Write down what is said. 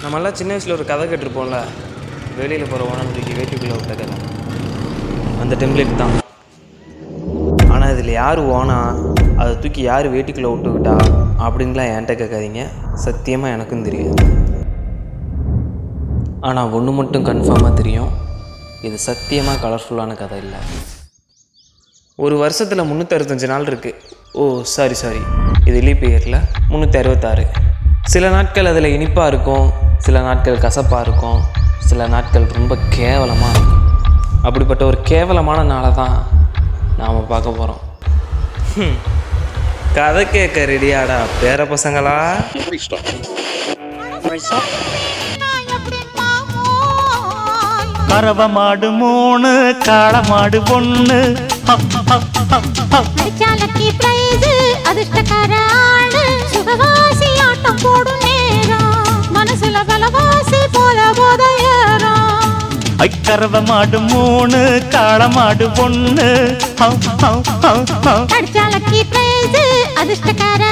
நம்மளாம் சின்ன வயசில் ஒரு கதை கேட்டிருப்போம்ல, வெளியில் போகிற ஓனம் தூக்கி வேட்டிக்குள்ளே விட்ட கதை. அந்த டெம்ப்ளேட் தான். ஆனால் இதில் யார் ஓனா, அதை தூக்கி யார் வேட்டிக்குள்ளே விட்டுக்கிட்டா அப்படின்லாம் என்கிட்ட கேட்காதீங்க. சத்தியமாக எனக்கும் தெரியாது. ஆனால் ஒன்று மட்டும் கன்ஃபார்மாக தெரியும், இது சத்தியமாக கலர்ஃபுல்லான கதை இல்லை. ஒரு வருஷத்தில் 365 நாள் இருக்குது. ஓ சாரி இது லீப் இயரில் 366. சில நாட்கள் அதில் இனிப்பாக இருக்கும், சில நாட்கள் கசப்பாக இருக்கும், சில நாட்கள் ரொம்ப கேவலமாக இருக்கும். அப்படிப்பட்ட ஒரு கேவலமான நாளை தான் நாம் பார்க்க போகிறோம். கதை கேட்க ரெடியாடா பேர பசங்களா? கறவ மாடு 3 காள மாடு 1 அதிர்ஷ்டக்கார ஆடு சுகவாசி ஆட்டம் போடும் நேரம் மனசுல பலவாசி போல போத ஏறும். கறவ மாடு 3 காள மாடு 1 அடிச்சாலக்கி பிரைஸ் அதிர்ஷ்டக்கார